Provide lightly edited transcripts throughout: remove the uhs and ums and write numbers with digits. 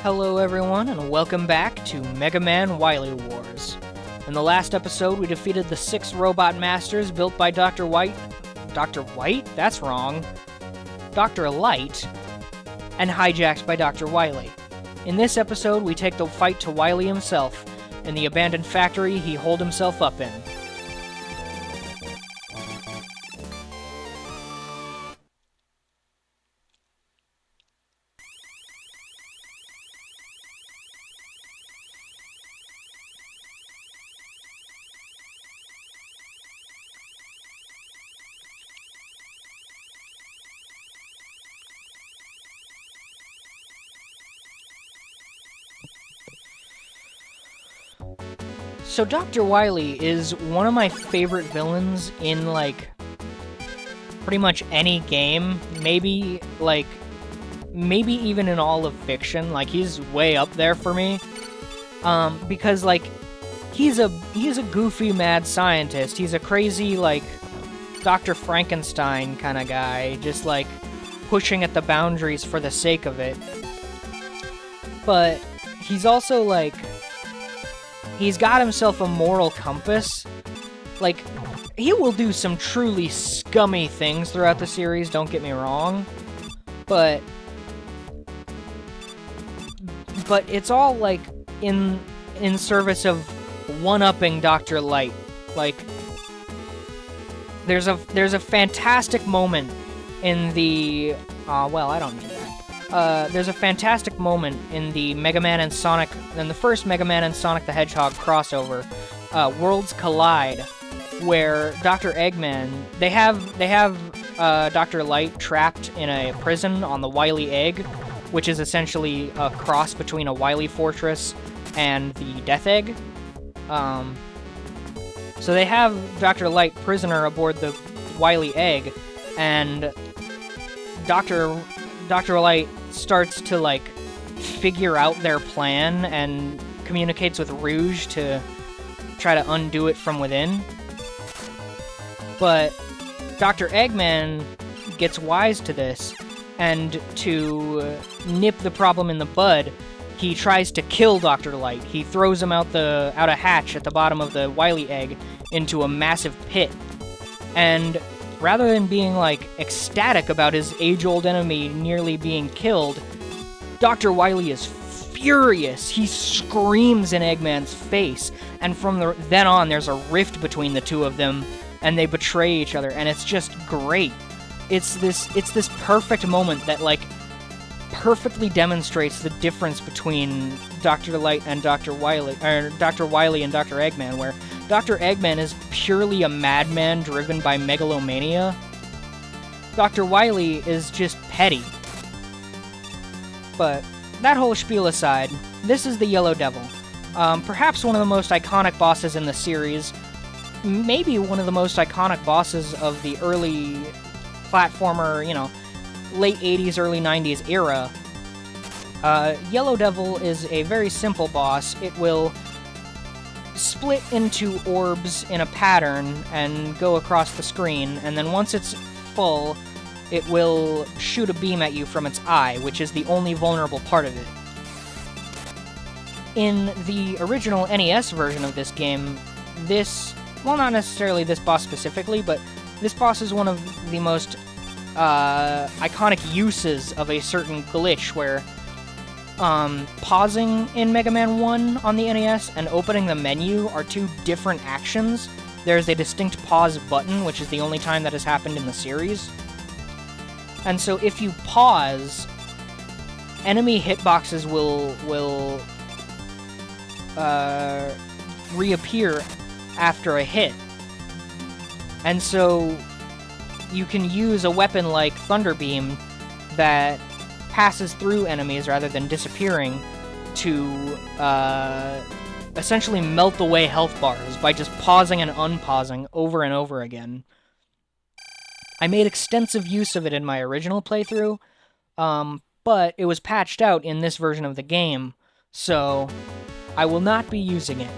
Hello everyone, and welcome back to Mega Man Wily Wars. In the last episode, we defeated the 6 robot masters built by Dr. White. Dr. White? That's wrong. Dr. Light, and hijacked by Dr. Wily. In this episode, we take the fight to Wily himself, in the abandoned factory he holed himself up in. So Dr. Wily is one of my favorite villains in, pretty much any game. Maybe even in all of fiction. He's way up there for me. Because, he's a goofy, mad scientist. He's a crazy, Dr. Frankenstein kind of guy. Just, pushing at the boundaries for the sake of it. But he's also, he's got himself a moral compass. He will do some truly scummy things throughout the series, don't get me wrong. But it's all, in service of one-upping Dr. Light. There's a fantastic moment in the... I don't need that. There's a fantastic moment in the first Mega Man and Sonic the Hedgehog crossover, Worlds Collide, where Dr. Eggman, they have Dr. Light trapped in a prison on the Wily Egg, which is essentially a cross between a Wily Fortress and the Death Egg. So they have Dr. Light prisoner aboard the Wily Egg, and Dr. Light starts to, figure out their plan and communicates with Rouge to try to undo it from within. But Dr. Eggman gets wise to this, and to nip the problem in the bud, he tries to kill Dr. Light. He throws him out a hatch at the bottom of the Wily Egg into a massive pit. And rather than being, ecstatic about his age-old enemy nearly being killed, Dr. Wily is furious. He screams in Eggman's face, and from then on, there's a rift between the two of them, and they betray each other, and it's just great. It's this perfect moment that, perfectly demonstrates the difference between Dr. Light and Dr. Wily, or Dr. Wily and Dr. Eggman, where Dr. Eggman is purely a madman driven by megalomania. Dr. Wily is just petty. But that whole spiel aside, this is the Yellow Devil. Perhaps one of the most iconic bosses in the series. Maybe one of the most iconic bosses of the early platformer, late 80s, early 90s era. Yellow Devil is a very simple boss. It will split into orbs in a pattern and go across the screen, and then once it's full, it will shoot a beam at you from its eye, which is the only vulnerable part of it. In the original NES version of this game, not necessarily this boss specifically, but this boss is one of the most iconic uses of a certain glitch where pausing in Mega Man 1 on the NES and opening the menu are two different actions. There's a distinct pause button, which is the only time that has happened in the series. And so if you pause, enemy hitboxes will reappear after a hit. And so you can use a weapon like Thunder Beam that passes through enemies rather than disappearing to essentially melt away health bars by just pausing and unpausing over and over again. I made extensive use of it in my original playthrough, but it was patched out in this version of the game, so I will not be using it.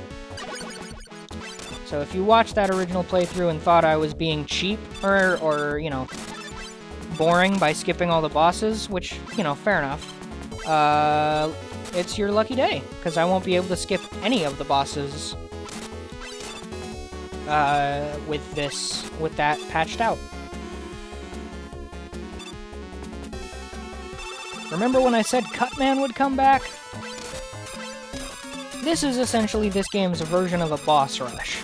So if you watched that original playthrough and thought I was being cheap, or boring by skipping all the bosses, which, fair enough, it's your lucky day, because I won't be able to skip any of the bosses with that patched out. Remember when I said Cutman would come back? This is essentially this game's version of a boss rush.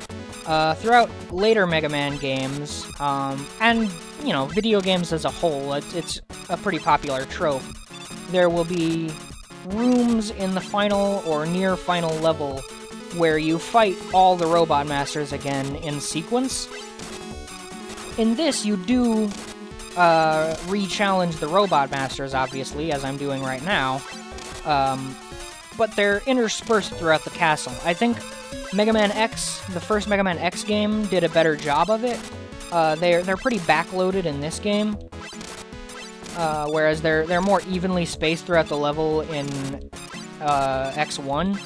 Throughout later Mega Man games, and, you know, video games as a whole, it's a pretty popular trope. There will be rooms in the final or near final level where you fight all the Robot Masters again in sequence. In this, you do re-challenge the Robot Masters, obviously, as I'm doing right now, but they're interspersed throughout the castle. I think Mega Man X, the first Mega Man X game, did a better job of it. They're pretty backloaded in this game, whereas they're more evenly spaced throughout the level in X1.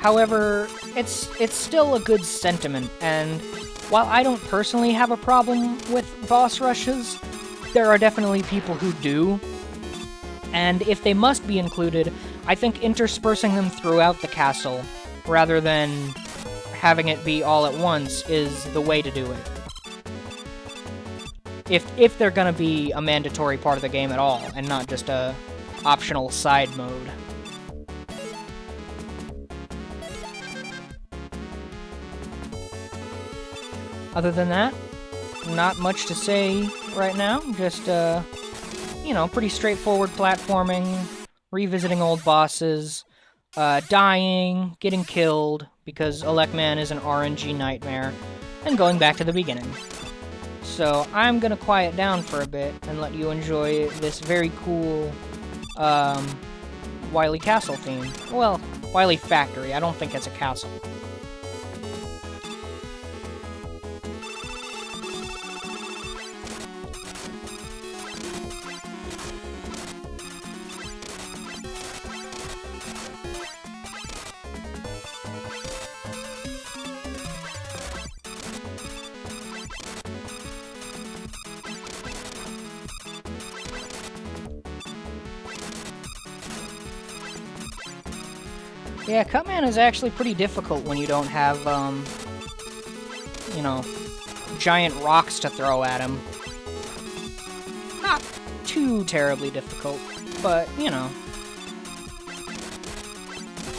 However, it's still a good sentiment, and while I don't personally have a problem with boss rushes, there are definitely people who do, and if they must be included, I think interspersing them throughout the castle, rather than having it be all at once, is the way to do it. If they're gonna be a mandatory part of the game at all, and not just a optional side mode. Other than that, not much to say right now. Just, you know, pretty straightforward platforming, revisiting old bosses, dying, getting killed, because Elecman is an RNG nightmare, and going back to the beginning. So I'm gonna quiet down for a bit and let you enjoy this very cool, Wily Castle theme. Well, Wily Factory. I don't think it's a castle. Yeah, Cutman is actually pretty difficult when you don't have, you know, giant rocks to throw at him. Not too terribly difficult, but, you know.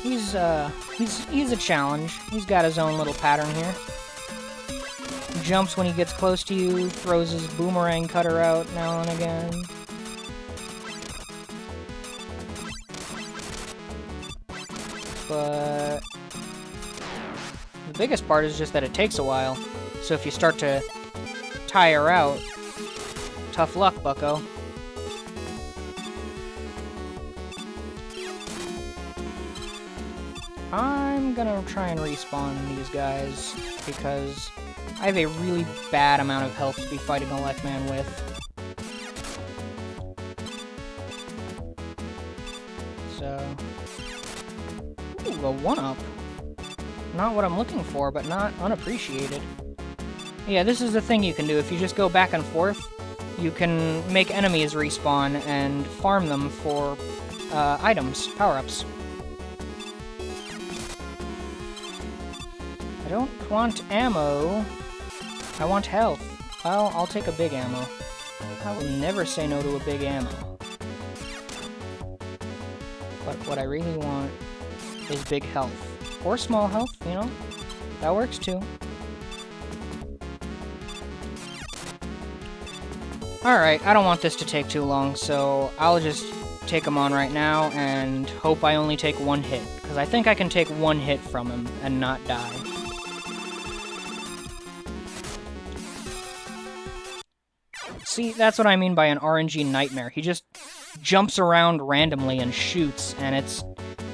He's a challenge. He's got his own little pattern here. He jumps when he gets close to you, throws his boomerang cutter out now and again. But the biggest part is just that it takes a while. So if you start to tire out, tough luck, bucko. I'm gonna try and respawn these guys because I have a really bad amount of health to be fighting Elecman with. So... Ooh, a 1-up. Not what I'm looking for, but not unappreciated. Yeah, this is the thing you can do. If you just go back and forth, you can make enemies respawn and farm them for items, power-ups. I don't want ammo. I want health. Well, I'll take a big ammo. I will never say no to a big ammo. But what I really want is big health. Or small health, you know? That works too. Alright, I don't want this to take too long, so I'll just take him on right now and hope I only take one hit. Because I think I can take one hit from him and not die. See, that's what I mean by an RNG nightmare. He just jumps around randomly and shoots, and it's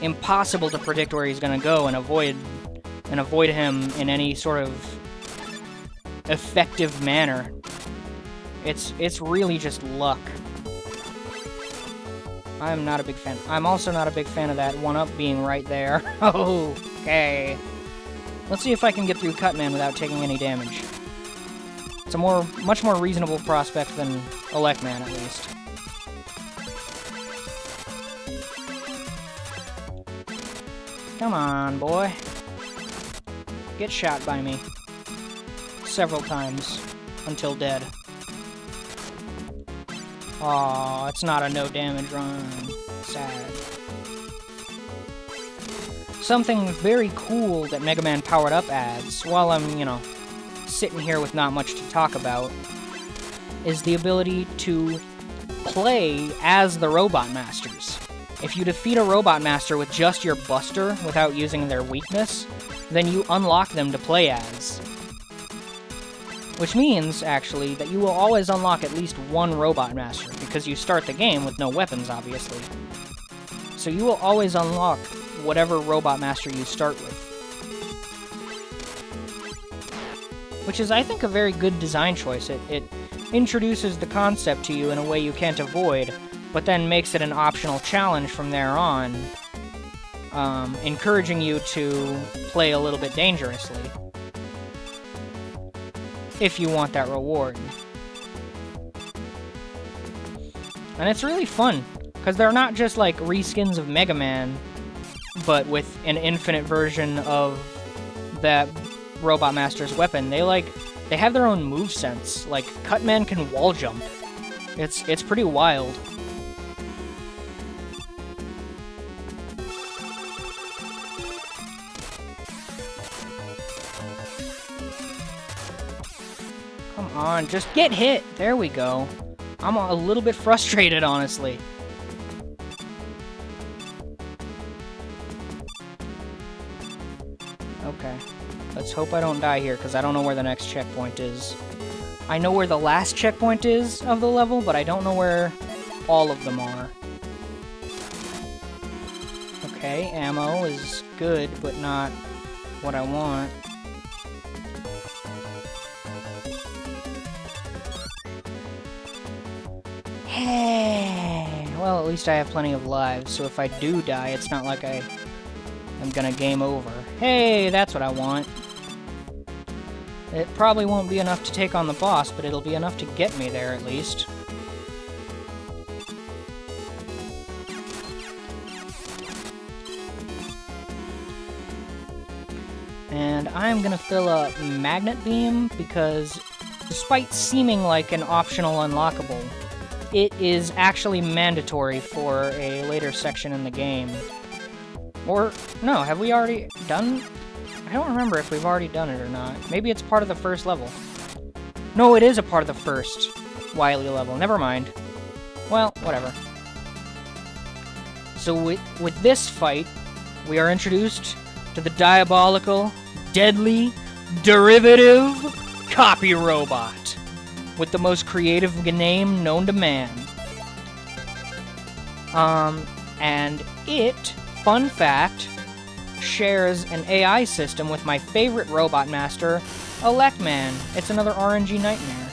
impossible to predict where he's gonna go and avoid him in any sort of effective manner. It's really just luck. I'm not a big fan. I'm also not a big fan of that 1-up being right there. Okay. Let's see if I can get through Cutman without taking any damage. It's a much more reasonable prospect than Elecman, at least. Come on, boy. Get shot by me. Several times. Until dead. Aw, it's not a no damage run. Sad. Something very cool that Mega Man Powered Up adds, while I'm, you know, sitting here with not much to talk about, is the ability to play as the Robot Masters. If you defeat a Robot Master with just your Buster without using their weakness, then you unlock them to play as. Which means, actually, that you will always unlock at least one Robot Master, because you start the game with no weapons, obviously. So you will always unlock whatever Robot Master you start with. Which is, I think, a very good design choice. It introduces the concept to you in a way you can't avoid, but then makes it an optional challenge from there on, encouraging you to play a little bit dangerously. If you want that reward. And it's really fun, because they're not just like reskins of Mega Man, but with an infinite version of that Robot Master's weapon. They have their own movesense. Like, Cutman can wall jump. It's pretty wild. Come on, just get hit! There we go. I'm a little bit frustrated, honestly. Okay. Let's hope I don't die here, because I don't know where the next checkpoint is. I know where the last checkpoint is of the level, but I don't know where all of them are. Okay, ammo is good, but not what I want. Hey! Well, at least I have plenty of lives, so if I do die, it's not like I'm gonna game over. Hey, that's what I want. It probably won't be enough to take on the boss, but it'll be enough to get me there, at least. And I'm gonna fill up Magnet Beam, because despite seeming like an optional unlockable, it is actually mandatory for a later section in the game. Or, no, have we already done? I don't remember if we've already done it or not. Maybe it's part of the first level. No, it is a part of the first Wily level. Never mind. Well, whatever. So with this fight, we are introduced to the diabolical, deadly, derivative Copy Robot, with the most creative name known to man. And it, fun fact, shares an AI system with my favorite Robot Master, Electman. It's another RNG nightmare.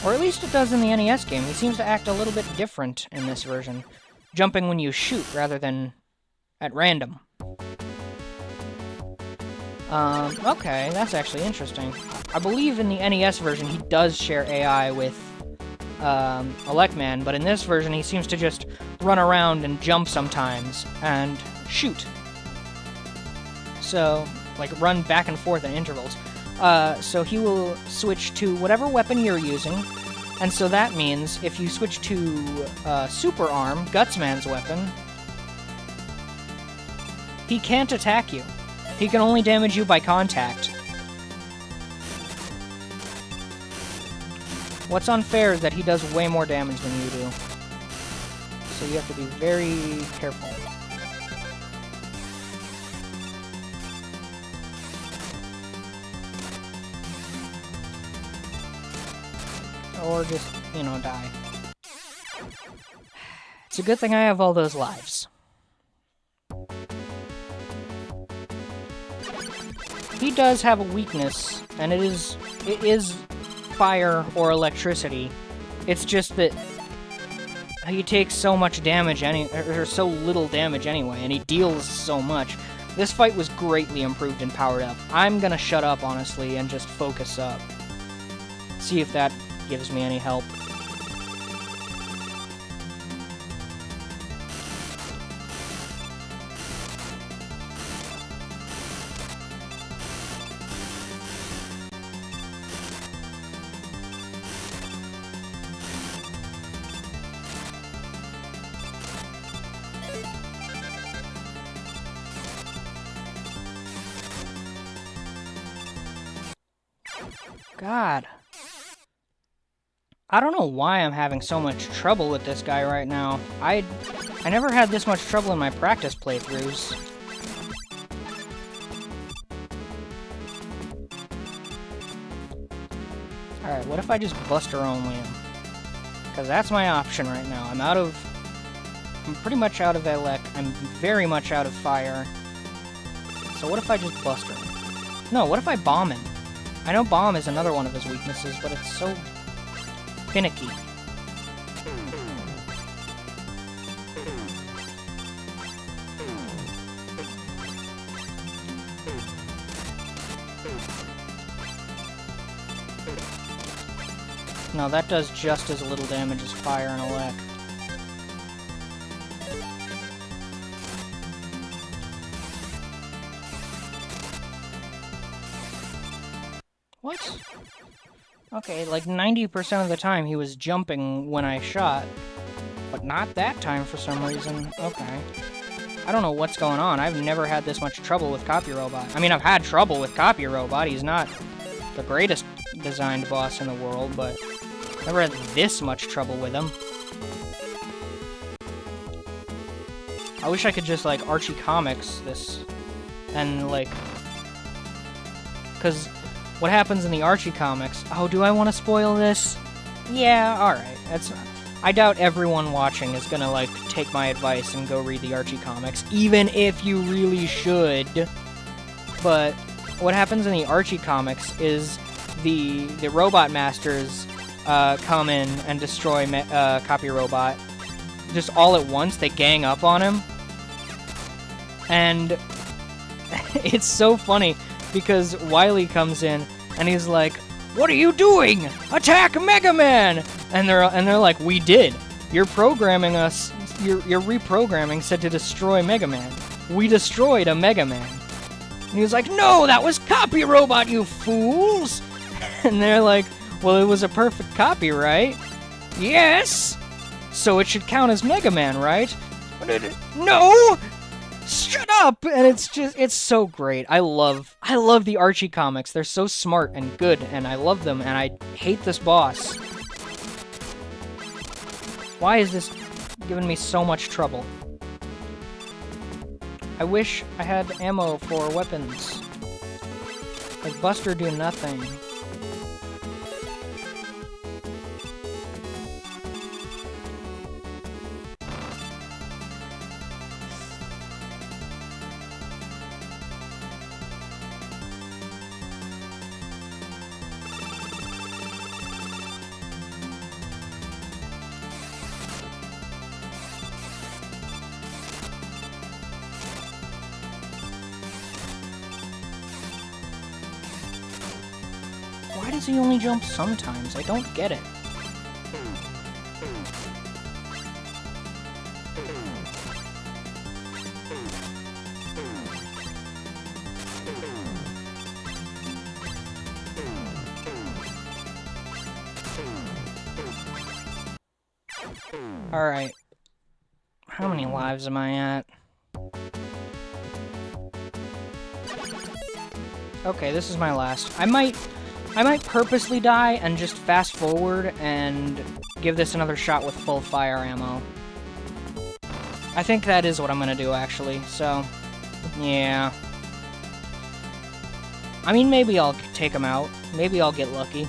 Or at least it does in the NES game. He seems to act a little bit different in this version, jumping when you shoot rather than at random. Okay, that's actually interesting. I believe in the NES version he does share AI with Electman, but in this version he seems to just run around and jump sometimes and shoot. So, like, run back and forth in intervals. So he will switch to whatever weapon you're using, and so that means if you switch to Super Arm, Gutsman's weapon, he can't attack you. He can only damage you by contact. What's unfair is that he does way more damage than you do. So you have to be very careful. Or just, you know, die. It's a good thing I have all those lives. He does have a weakness, and it is fire or electricity. It's just that he takes so much damage, or so little damage anyway, and he deals so much. This fight was greatly improved and powered up. I'm gonna shut up, honestly, and just focus up. See if that gives me any help. God. I don't know why I'm having so much trouble with this guy right now. I never had this much trouble in my practice playthroughs. Alright, what if I just Buster only him? Because that's my option right now. I'm pretty much out of Elec. I'm very much out of Fire. So what if I just Buster him? No, what if I Bomb him? I know Bomb is another one of his weaknesses, but it's so finicky. No, that does just as little damage as Fire and Elec. What? Okay, like 90% of the time he was jumping when I shot, but not that time for some reason. Okay. I don't know what's going on. I've never had this much trouble with Copy Robot. I mean, I've had trouble with Copy Robot. He's not the greatest designed boss in the world, but never had this much trouble with him. I wish I could just, like, Archie Comics this, and, like... Because what happens in the Archie Comics... Oh, do I want to spoil this? Yeah, alright. I doubt everyone watching is gonna, like, take my advice and go read the Archie Comics, even if you really should. But what happens in the Archie Comics is the Robot Masters come in and destroy Copy Robot. Just all at once, they gang up on him. And it's so funny, because Wily comes in, and he's like, "What are you doing? Attack Mega Man!" And they're like, "We did. You're programming us. Your reprogramming said to destroy Mega Man. We destroyed a Mega Man." And he was like, "No, that was Copy Robot, you fools!" And they're like, "Well, it was a perfect copy, right?" "Yes! So it should count as Mega Man, right?" "No! Shut up!" And it's so great. I love the Archie comics. They're so smart and good, and I love them, and I hate this boss. Why is this giving me so much trouble? I wish I had ammo for weapons. Like, Buster do nothing. Why does he only jump sometimes? I don't get it. Alright. How many lives am I at? Okay, this is my last. I might purposely die and just fast forward and give this another shot with full fire ammo. I think that is what I'm gonna do, actually, so... yeah. I mean, maybe I'll take him out. Maybe I'll get lucky.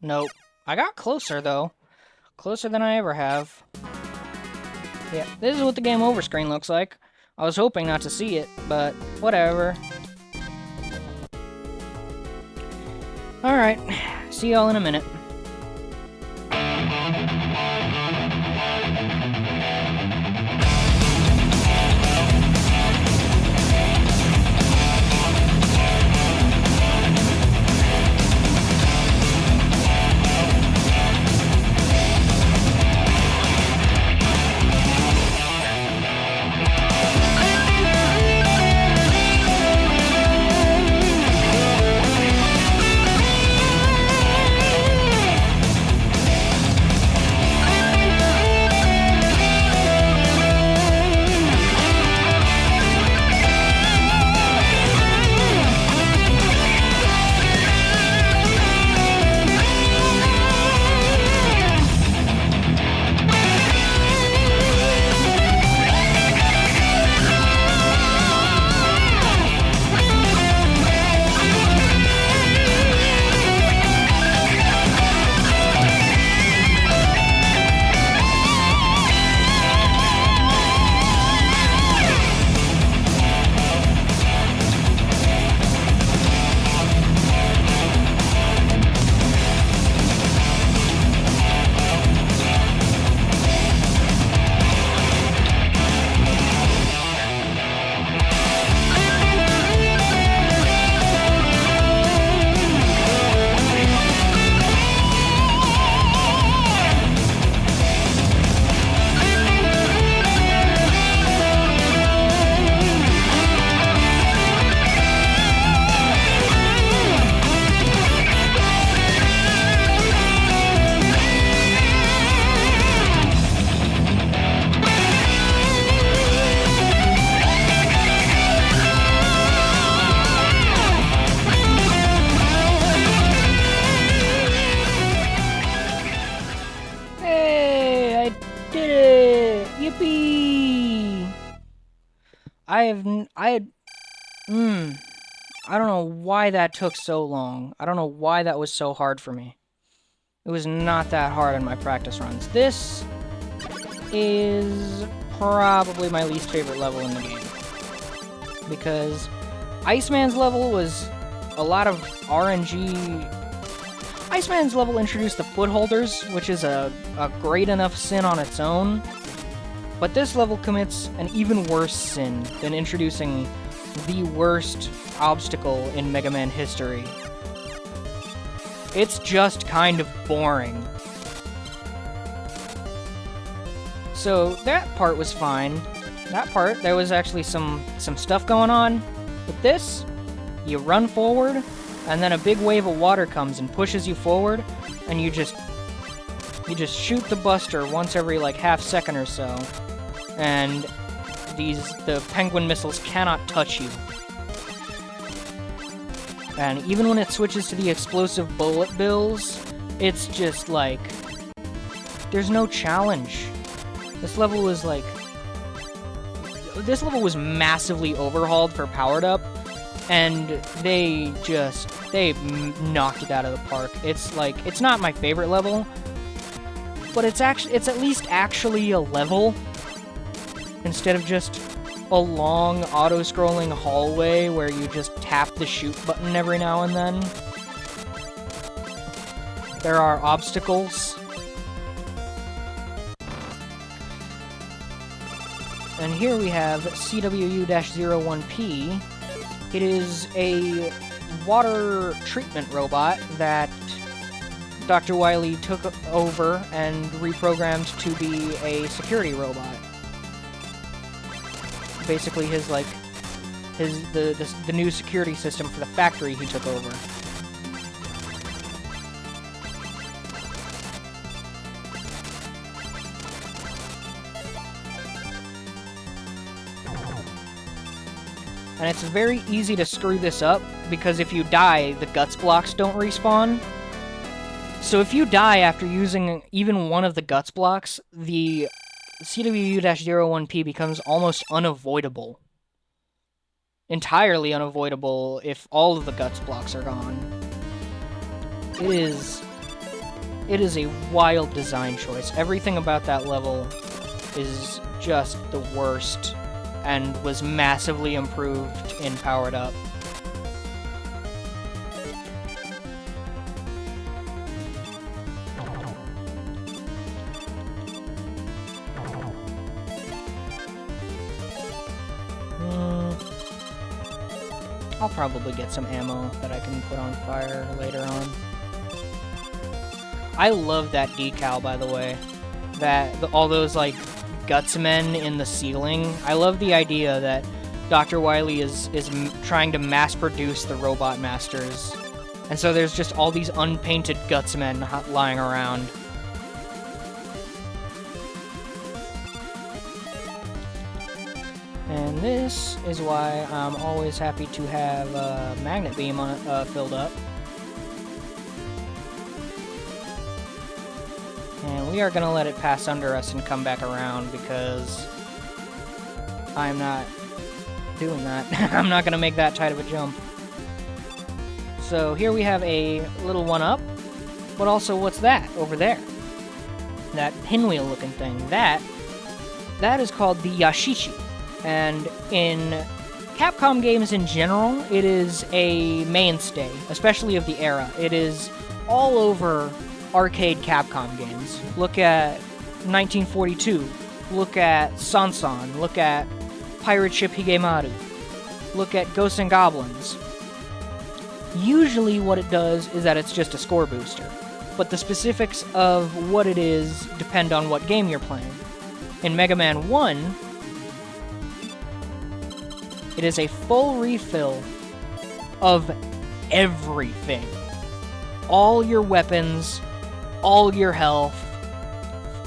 Nope. I got closer, though. Closer than I ever have. Yeah, this is what the game over screen looks like. I was hoping not to see it, but whatever. Alright, see y'all in a minute. I don't know why that took so long. I don't know why that was so hard for me. It was not that hard on my practice runs. This is probably my least favorite level in the game. Because Iceman's level was a lot of RNG. Iceman's level introduced the footholders, which is a great enough sin on its own. But this level commits an even worse sin than introducing the worst obstacle in Mega Man history. It's just kind of boring. So that part was fine. That part, there was actually some stuff going on. With this, you run forward, and then a big wave of water comes and pushes you forward, and you just shoot the buster once every like half second or so, and the penguin missiles cannot touch you. And even when it switches to the explosive bullet bills, it's just like there's no challenge. This level was massively overhauled for powered up, and they knocked it out of the park. It's not my favorite level, but it's at least actually a level instead of just a long auto-scrolling hallway where you just tap the shoot button every now and then. There are obstacles. And here we have CWU-01P. It is a water treatment robot that Dr. Wily took over and reprogrammed to be a security robot. Basically the new security system for the factory he took over. And it's very easy to screw this up, because if you die, the guts blocks don't respawn. So if you die after using even one of the guts blocks, the CWU-01P becomes almost unavoidable. Entirely unavoidable if all of the guts blocks are gone. It is a wild design choice. Everything about that level is just the worst, and was massively improved in Powered Up. I'll probably get some ammo that I can put on fire later on. I love that decal, by the way. All those, like, gutsmen in the ceiling. I love the idea that Dr. Wily is trying to mass-produce the Robot Masters. And so there's just all these unpainted gutsmen lying around. And this is why I'm always happy to have Magnet Beam filled up. And we are going to let it pass under us and come back around, because I'm not doing that. I'm not going to make that tight of a jump. So here we have a little one-up, but also what's that over there? That pinwheel-looking thing. That is called the Yashichi. And in Capcom games in general, it is a mainstay, especially of the era. It is all over arcade Capcom games. Look at 1942. Look at Sansan. Look at Pirate Ship Higemaru. Look at Ghosts and Goblins. Usually what it does is that it's just a score booster, but the specifics of what it is depend on what game you're playing. In Mega Man 1, it is a full refill of everything. All your weapons, all your health,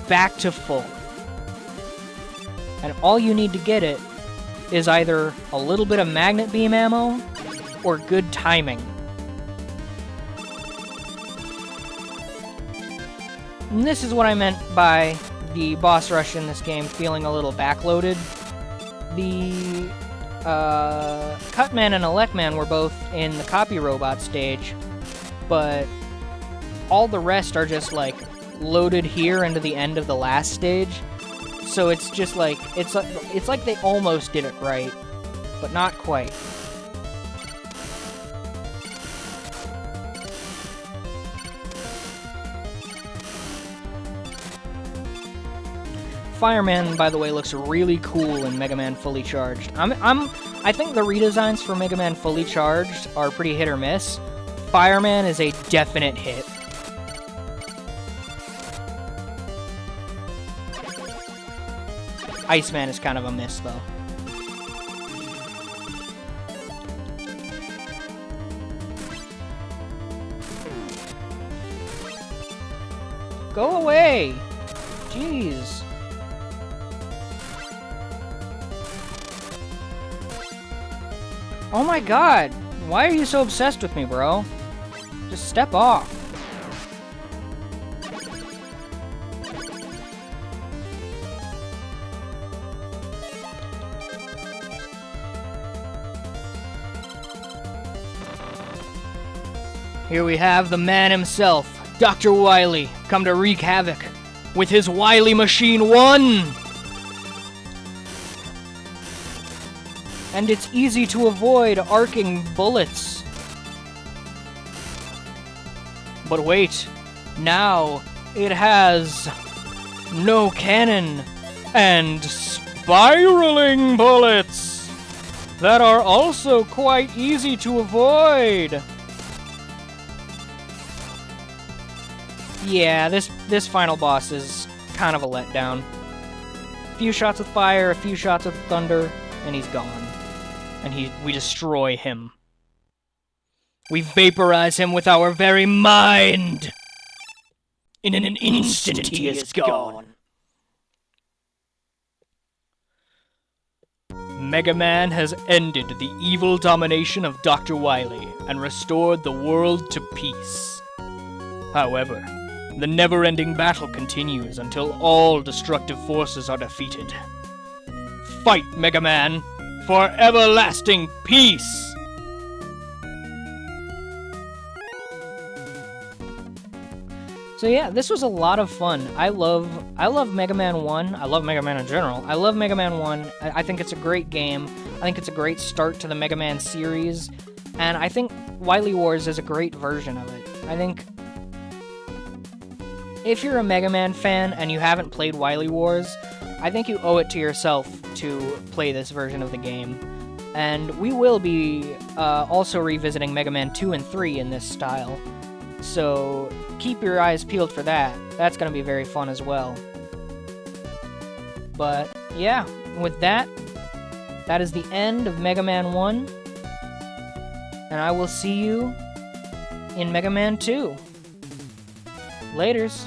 back to full. And all you need to get it is either a little bit of Magnet Beam ammo or good timing. And this is what I meant by the boss rush in this game feeling a little backloaded. Cutman and Electman were both in the Copy Robot stage, but all the rest are just, like, loaded here into the end of the last stage. So it's just like, it's like they almost did it right, but not quite. Fireman, by the way, looks really cool in Mega Man Fully Charged. I think the redesigns for Mega Man Fully Charged are pretty hit or miss. Fireman is a definite hit. Iceman is kind of a miss, though. Go away! Jeez. Oh my god! Why are you so obsessed with me, bro? Just step off. Here we have the man himself, Dr. Wily, come to wreak havoc with his Wily Machine 1! And it's easy to avoid arcing bullets. But wait, now it has no cannon and spiraling bullets that are also quite easy to avoid. Yeah, this final boss is kind of a letdown. A few shots with fire, a few shots with thunder, and he's gone. And we destroy him. We vaporize him with our very mind! In an instant he is gone. Mega Man has ended the evil domination of Dr. Wily and restored the world to peace. However, the never-ending battle continues until all destructive forces are defeated. Fight, Mega Man, for everlasting peace! So yeah, this was a lot of fun. I love Mega Man 1. I love Mega Man in general. I love Mega Man 1. I think it's a great game. I think it's a great start to the Mega Man series. And I think Wily Wars is a great version of it. I think if you're a Mega Man fan and you haven't played Wily Wars, I think you owe it to yourself to play this version of the game. And we will be also revisiting Mega Man 2 and 3 in this style. So keep your eyes peeled for that. That's going to be very fun as well. But yeah, with that, that is the end of Mega Man 1. And I will see you in Mega Man 2. Laters.